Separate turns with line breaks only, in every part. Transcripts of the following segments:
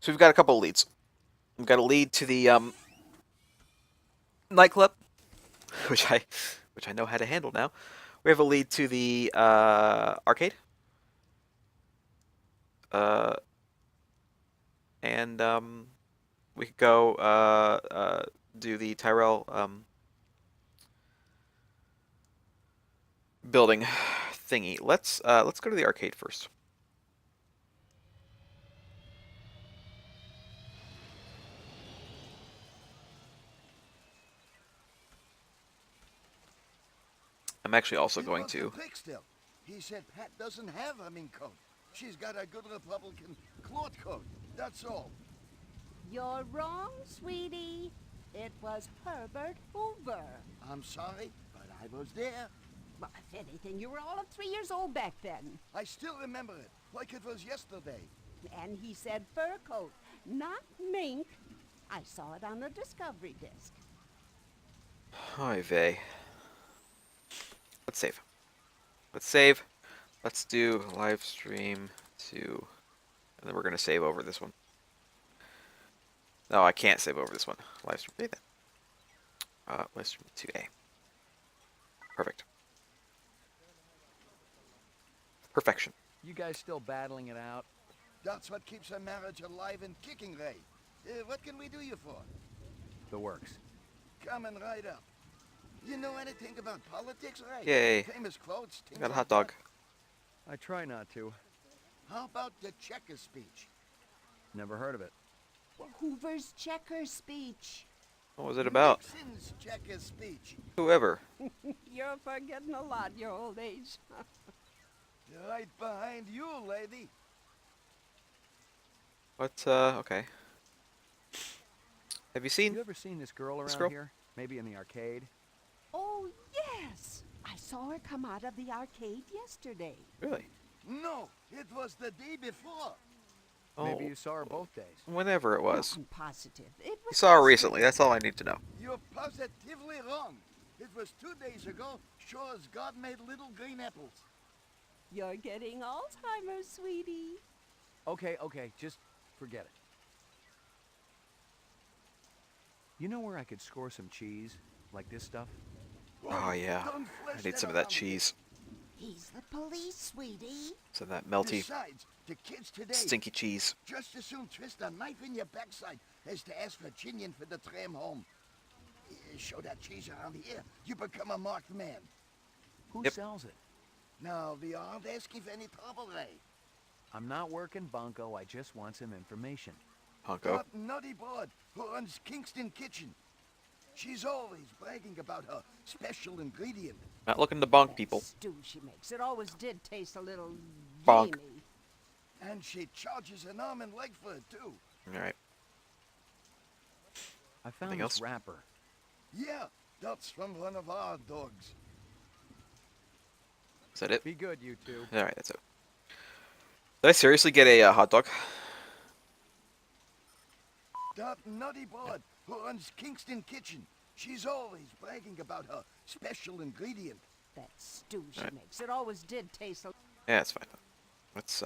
So we've got a couple of leads. We've got a lead to the nightclub, which I know how to handle now. We have a lead to the arcade. And we could go do the Tyrell building thingy. Let's go to the arcade first. I'm actually also going to.
He said Pat doesn't have a mink coat. She's got a good Republican cloth coat. That's all.
You're wrong, sweetie. It was Herbert Hoover.
I'm sorry, but I was there.
Well, if anything, you were all of 3 years old back then.
I still remember it, like it was yesterday.
And he said fur coat, not mink. I saw it on the discovery disc.
Oy vey. Let's save. Let's save. Let's do live stream 2. And then we're going to save over this one. No, I can't save over this one. Live stream 3 then. Live stream 2A. Perfect. Perfection.
You guys still battling it out?
That's what keeps a marriage alive and kicking, Ray. What can we do you for?
The works.
Coming right up. You know anything about politics, Ray?
Yay.
Famous quotes, things
Got a
like
hot dog.
I try not to.
How about the checker speech?
Never heard of it.
Well, Hoover's checker speech.
What was it about?
Nixon's checker speech.
Whoever.
You're forgetting a lot your old age.
Right behind you, lady.
What, okay. Have you seen
You ever seen this girl around
girl?
here? Maybe in the arcade?
Oh, yes. I saw her come out of the arcade yesterday.
Really?
No, it was the day before.
Oh,
Maybe you saw her both days.
whenever it was.
I'm positive. It
You
was
saw her recently. That's all I need to know.
You're positively wrong. It was 2 days ago, sure as God made little green apples.
You're getting Alzheimer's, sweetie.
Okay, just forget it. You know where I could score some cheese? Like this stuff?
Oh, yeah.
Don't flesh
I need some of that
around.
cheese.
He's the police, sweetie.
Some of that melty,
Besides, the kids today
stinky cheese.
just as soon twist a knife in your backside as to ask for chinion for the tram home. Show that cheese around here, you become a marked man.
Who
Yep.
sells it?
Now, we aren't asking for any trouble, Ray.
I'm not working bunko, I just want some information.
Honko.
That nutty broad who runs Kingston Kitchen. She's always bragging about her special ingredient.
Not looking to bonk people.
Stew she makes. It always did taste a little
Bonk.
gamey.
And she charges an arm and leg for it, too.
Alright.
I found
Anything
this
else?
wrapper.
Yeah, that's from one of our dogs.
Is that it?
Be good, you two.
Alright, that's it. Did I seriously get a hot dog?
That nutty broad who runs Kingston Kitchen. She's always bragging about her special ingredient.
That stew she
Right.
makes. It always did taste a...
Yeah, it's fine. Let's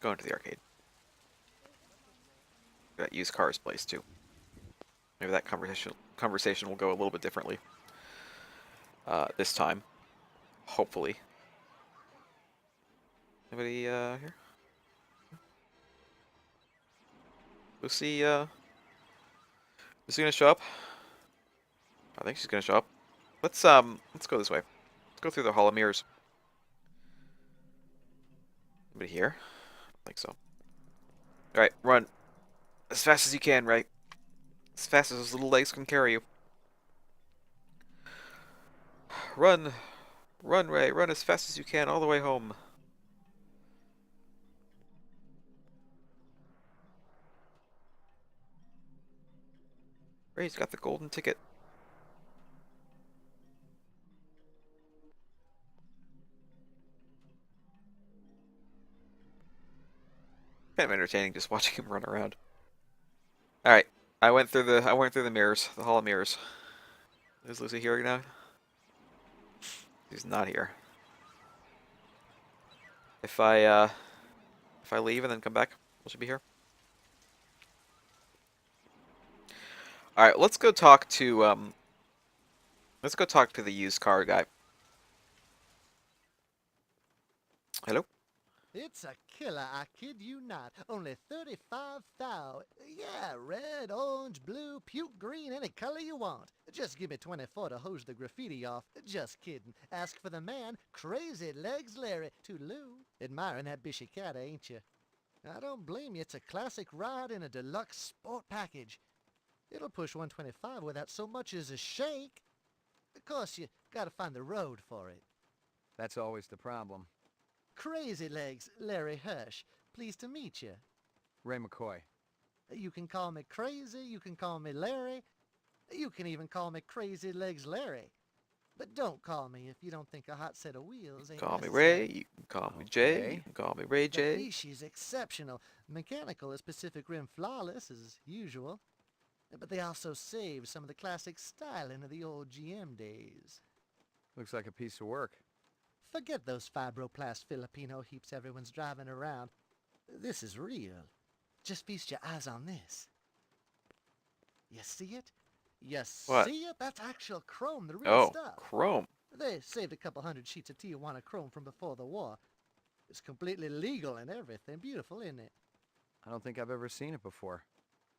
go into the arcade. Got used cars place too. Maybe that conversation will go a little bit differently. This time. Hopefully. Anybody here? Lucy gonna show up? I think she's gonna show up. Let's go this way. Let's go through the Hall of Mirrors. Anybody here? I don't think so. Alright, run. As fast as you can, right? As fast as those little legs can carry you. Run! Run, Ray! Run as fast as you can all the way home. Ray's got the golden ticket. Kind of entertaining just watching him run around. Alright. I went through the mirrors, the Hall of Mirrors. Is Lucy here now? She's not here. If I leave and then come back. Will she be here? All right, let's go talk to the used car guy. Hello?
It's a killer, I kid you not. Only 35,000. Yeah, red, orange, blue, puke green, any color you want. Just give me 24 to hose the graffiti off. Just kidding. Ask for the man, Crazy Legs Larry. Toodaloo. Admiring that bishy cat, ain't you? I don't blame you. It's a classic ride in a deluxe sport package. It'll push 125 without so much as a shake. Of course, you gotta find the road for it.
That's always the problem.
Crazy Legs, Larry Hirsch. Pleased to meet you.
Ray McCoy.
You can call me Crazy, you can call me Larry. You can even call me Crazy Legs Larry. But don't call me if you don't think a hot set of wheels ain't
Call me
necessary.
Ray. You can call me Jay.
Okay.
You can call me Ray
The
J.
Nishi's exceptional. Mechanical is Pacific Rim flawless, as usual. But they also save some of the classic styling of the old GM days.
Looks like a piece of work.
Forget those fibroplast Filipino heaps everyone's driving around. This is real. Just feast your eyes on this. You see it? You
What?
see it? That's actual chrome, the real
Oh,
stuff.
chrome.
They saved a couple hundred sheets of Tijuana chrome from before the war. It's completely legal and everything. Beautiful, isn't it?
I don't think I've ever seen it before.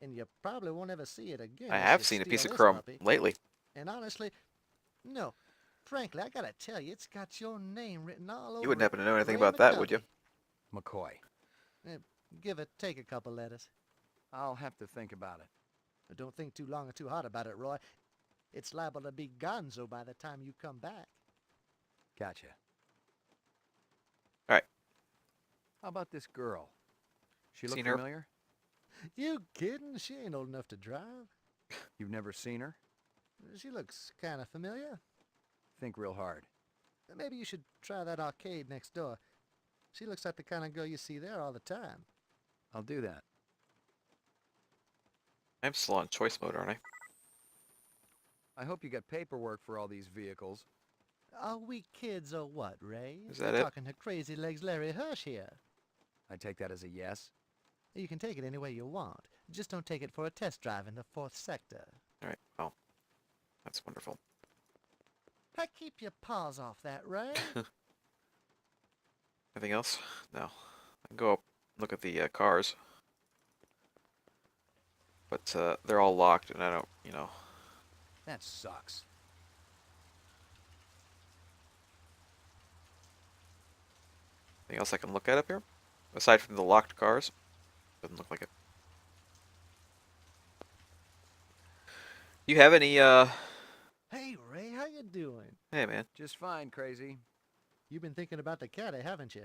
And you probably won't ever see it again.
I
unless
have
you
seen a piece
steal
of
this
chrome
puppy.
lately.
And honestly, no. Frankly, I gotta tell you, it's got your name written all over
You wouldn't happen to know anything
Ray
about that, would you?
McCoy.
McCoy.
Give it, take a couple letters.
I'll have to think about it.
But don't think too long or too hard about it, Roy. It's liable to be gonzo by the time you come back.
Gotcha.
All right.
How about this girl? She look
Seen her?
familiar?
You kidding? She ain't old enough to drive.
You've never seen her?
She looks kind of familiar.
Think real hard.
Maybe you should try that arcade next door. She looks like the kind of girl you see there all the time.
I'll do that.
I'm still on choice mode, aren't I?
I hope you got paperwork for all these vehicles.
Are we kids or what, Ray?
Is that
You're
it?
talking to Crazy Legs Larry Hirsch here.
I take that as a yes.
You can take it any way you want. Just don't take it for a test drive in the 4th sector.
All right. Oh, that's wonderful.
Hey, keep your paws off that, Ray.
Anything else? No. I can go up and look at the cars. But they're all locked, and I don't,
That sucks.
Anything else I can look at up here? Aside from the locked cars? Doesn't look like it. You have any,
Hey, Ray, how you doing?
Hey, man.
Just fine, Crazy.
You've been thinking about the cat, haven't you?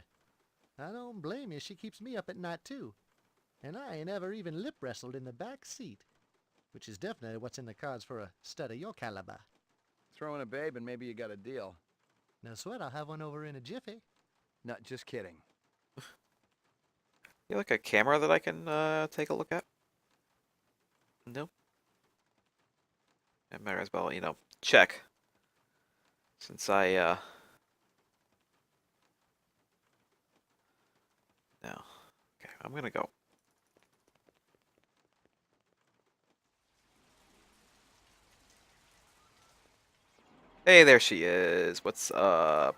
I don't blame you. She keeps me up at night, too. And I ain't ever even lip wrestled in the back seat. Which is definitely what's in the cards for a stud of your caliber.
Throw in a babe and maybe you got a deal.
No sweat, I'll have one over in a jiffy.
Not just kidding.
You like a camera that I can take a look at? No? I might as well, check. Since I, No. Okay, I'm gonna go. Hey, there she is. What's up?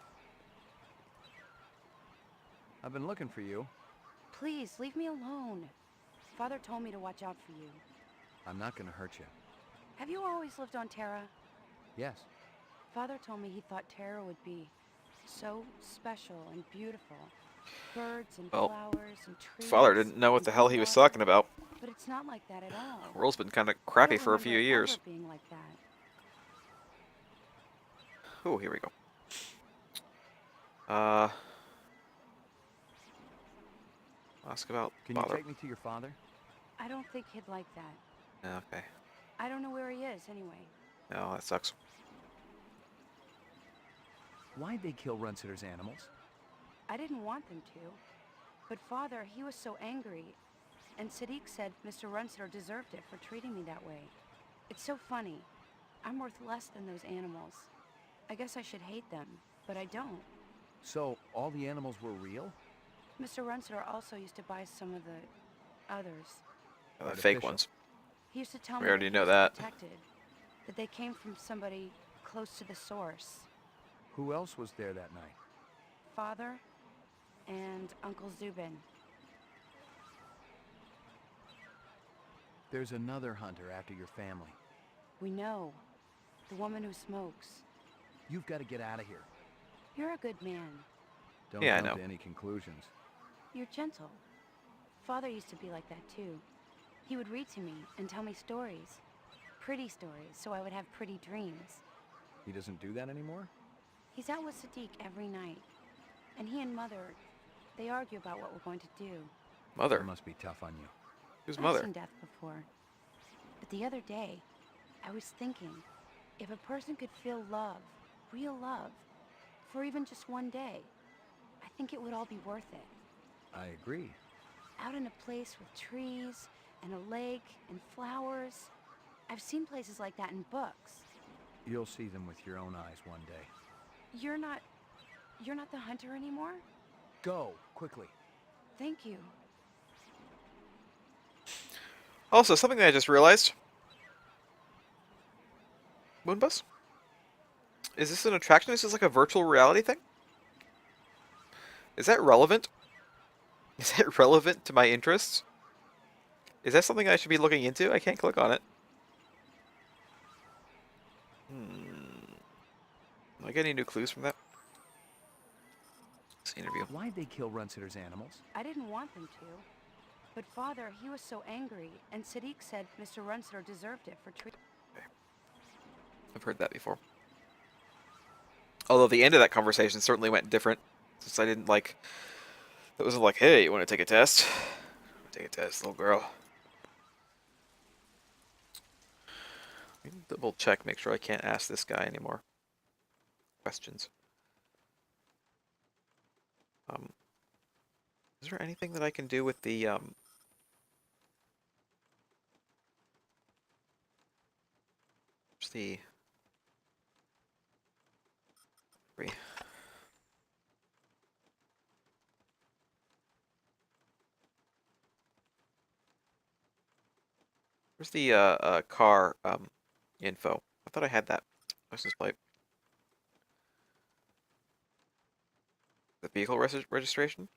I've been looking for you.
Please, leave me alone. Father told me to watch out for you.
I'm not gonna hurt you.
Have you always lived on Terra?
Yes.
Father told me he thought Terra would be so special and beautiful. Birds and
Well,
flowers and trees.
Father didn't know what
and
the hell he was
water.
talking about.
But it's not like that at all.
The world's been kind of
I
crappy
don't
for a few
remember it
years.
ever being like that.
Oh, here we go. Ask about
Can you
Father.
take me to your father?
I don't think he'd like that.
Okay.
I don't know where he is anyway.
No, that sucks.
Why'd they kill Runsitter's animals?
I didn't want them to. But Father, he was so angry. And Sadiq said Mr. Runsitter deserved it for treating me that way. It's so funny. I'm worth less than those animals. I guess I should hate them, but I don't.
So, all the animals were real?
Mr. Runsitter also used to buy some of the others.
The fake
Artificial.
ones.
He used to tell
We
me
already
that
know
he was
that.
protected, that they came from somebody close to the source.
Who else was there that night?
Father and Uncle Zubin.
There's another hunter after your family.
We know. The woman who smokes.
You've got to get out of here.
You're a good man.
Don't
Yeah, I
jump
know.
to any conclusions.
You're gentle. Father used to be like that too. He would read to me and tell me stories. Pretty stories, so I would have pretty dreams.
He doesn't do that anymore?
He's out with Sadiq every night. And he and Mother, they argue about what we're going to do.
Mother.
That must be tough on you.
Who's
I've
mother?
seen death before. But the other day, I was thinking, if a person could feel love, real love, for even just one day, I think it would all be worth it.
I agree.
Out in a place with trees, and a lake, and flowers. I've seen places like that in books.
You'll see them with your own eyes one day.
You're not the hunter anymore?
Go, quickly.
Thank you.
Also, something that I just realized. Moonbus? Is this an attraction? Is this like a virtual reality thing? Is that relevant? Is that relevant to my interests? Is that something I should be looking into? I can't click on it. Do I get any new clues from that? This interview.
Why'd they kill Runsitter's animals?
I didn't want them to. But Father, he was so angry, and Sadiq said Mr. Runsitter deserved it for treating...
I've heard that before. Although the end of that conversation certainly went different. Since I didn't like... It wasn't like, hey, you want to take a test? Take a test, little girl. Let me double check, make sure I can't ask this guy anymore questions. Is there anything that I can do with the where's the where's the car info? I thought I had that license plate. The vehicle registration?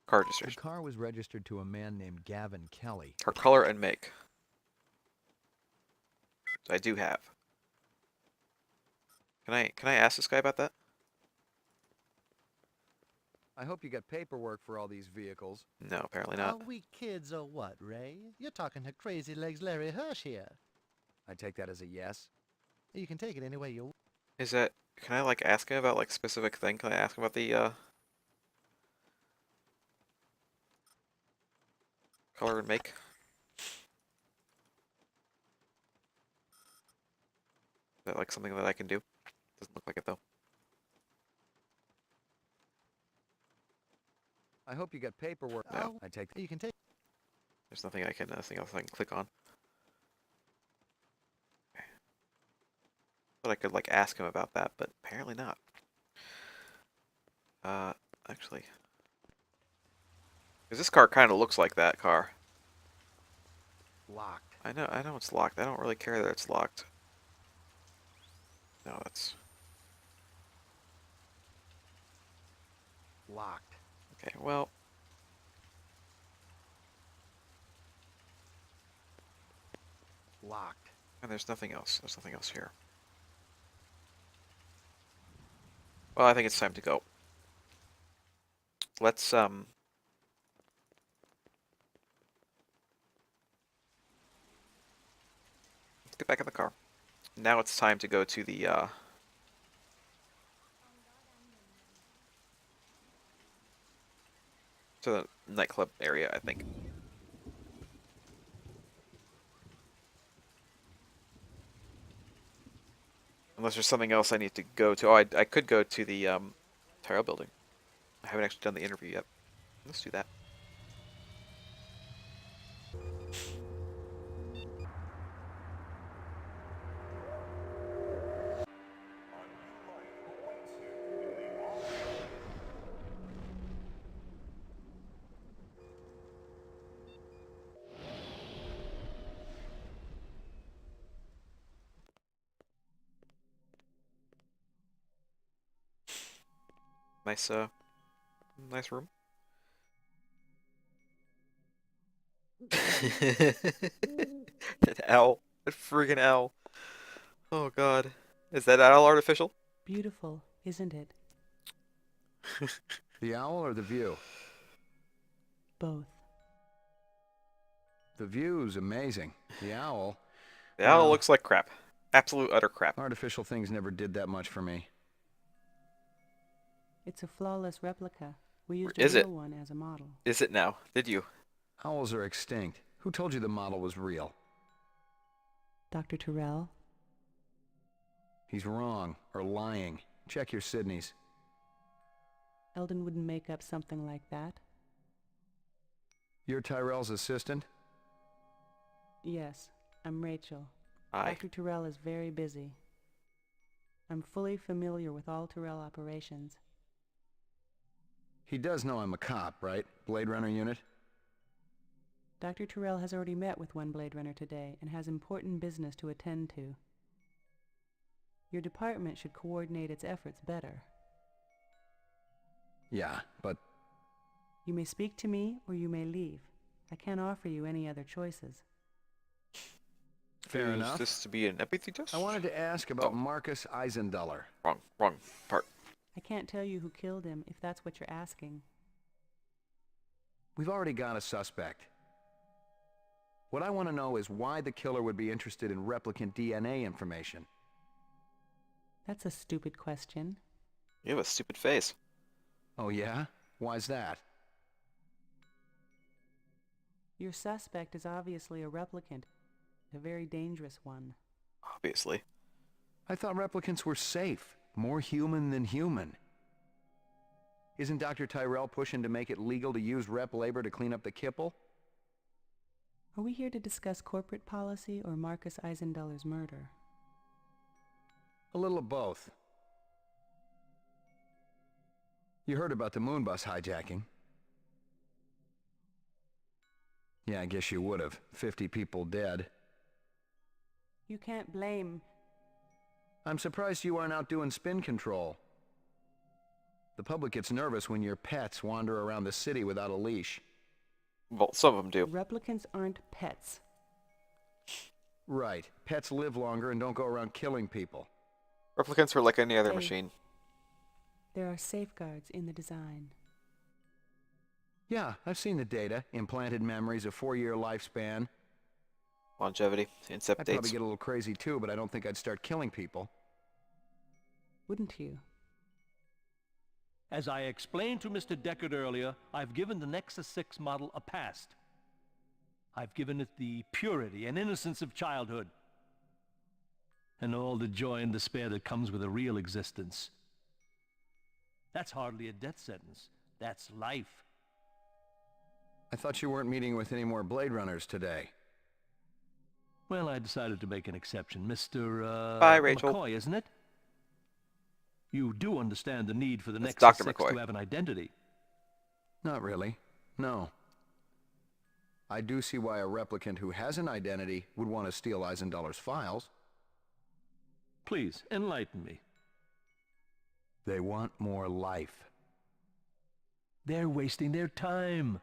Car
The
registration.
car was registered to a man named Gavin Kelly.
Car color and make. So I do have. Can I ask this guy about that?
I hope you got paperwork for all these vehicles.
No, apparently
Are
not.
we kids or what, Ray? You're talking to Crazy Legs Larry Hirsch here.
I take that as a yes.
You can take it any way you want.
Is that, can I like ask him about like specific thing? Can I ask him about the color and make? Is that like something that I can do? Doesn't look like it though.
I hope you got paperwork.
No.
I take
You can take
There's nothing I can, nothing else I can click on. Okay. Thought I could like ask him about that, but apparently not. Actually, because this car kind of looks like that car.
locked.
I know it's locked. I don't really care that it's locked. No, that's
Locked.
okay. Well,
Locked.
and there's nothing else. There's nothing else here. Well, I think it's time to go. Let's get back in the car. Now it's time to go to the nightclub area, I think. Unless there's something else I need to go to. Oh, I could go to the Tyrell building. I haven't actually done the interview yet. Let's do that. Nice, nice room. An owl. A friggin' owl. Oh god. Is that owl artificial?
Beautiful, isn't it?
The owl or the view?
Both.
The view's amazing. The owl...
The owl
Well-
looks like crap. Absolute utter crap.
Artificial things never did that much for me.
It's a flawless replica. We used
Is
a
it?
real one as a model.
Is it now? Did you?
Owls are extinct. Who told you the model was real?
Dr. Terrell?
He's wrong, or lying. Check your Sydneys.
Eldon wouldn't make up something like that.
You're Tyrell's assistant?
Yes, I'm Rachel.
Aye.
Dr. Terrell is very busy. I'm fully familiar with all Terrell operations.
He does know I'm a cop, right? Blade Runner unit?
Dr. Terrell has already met with one Blade Runner today and has important business to attend to. Your department should coordinate its efforts better.
Yeah, but
You may speak to me or you may leave. I can't offer you any other choices.
fair
Is
enough.
this to be an empathy test?
I wanted to ask about
Oh.
Marcus Eisenduller.
Wrong part.
I can't tell you who killed him if that's what you're asking.
We've already got a suspect. What I want to know is why the killer would be interested in replicant DNA information.
That's a stupid question.
You have a stupid face.
Oh yeah? Why's that?
Your suspect is obviously a replicant, a very dangerous one.
Obviously.
I thought replicants were safe, more human than human. Isn't Dr. Tyrell pushing to make it legal to use rep labor to clean up the kipple?
Are we here to discuss corporate policy or Marcus Eisenduller's murder?
A little of both. You heard about the moon bus hijacking? Yeah, I guess you would have. 50 people dead.
You can't blame...
I'm surprised you aren't out doing spin control. The public gets nervous when your pets wander around the city without a leash.
Well, some of them do.
Replicants aren't pets.
Right. Pets live longer and don't go around killing people.
Replicants are like any other
Hey.
machine.
There are safeguards in the design.
Yeah, I've seen the data. Implanted memories, a 4-year lifespan.
Longevity, incept
I'd probably
dates.
get a little crazy too, but I don't think I'd start killing people.
Wouldn't you?
As I explained to Mr. Deckard earlier, I've given the Nexus 6 model a past. I've given it the purity and innocence of childhood. And all the joy and despair that comes with a real existence. That's hardly a death sentence. That's life.
I thought you weren't meeting with any more Blade Runners today.
Well, I decided to make an exception. Mr.
Bye, Rachel.
McCoy, isn't it? You do understand the need for the
That's
Nexus
Dr.
6
McCoy.
to have an identity.
Not really. No. I do see why a replicant who has an identity would want to steal Eisenduller's files.
Please, enlighten me.
They want more life.
They're wasting their time.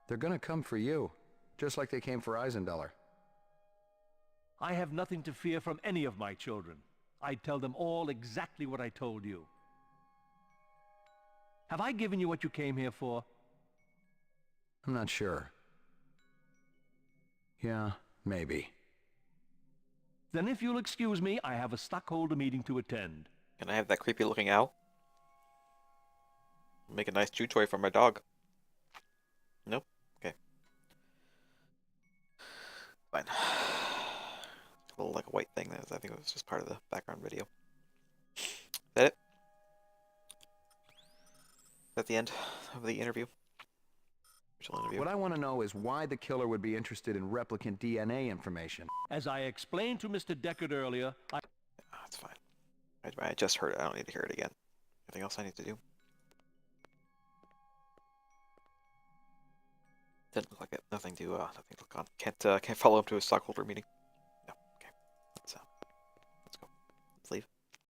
They're gonna come for you, just like they came for Eisenduller.
I have nothing to fear from any of my children. I tell them all exactly what I told you. Have I given you what you came here for?
I'm not sure. Yeah, maybe.
Then if you'll excuse me, I have a stockholder meeting to attend.
Can I have that creepy looking owl? Make a nice chew toy for my dog. Nope. Okay. Fine. A little like a white thing. I think it was just part of the background video. Is that it? Is that the end of the interview? Virtual interview.
What I want to know is why the killer would be interested in replicant DNA information.
As I explained to Mr. Deckard earlier,
Oh, it's fine. I just heard it. I don't need to hear it again. Anything else I need to do? Didn't look like it. Nothing to look on. Can't follow up to a stockholder meeting.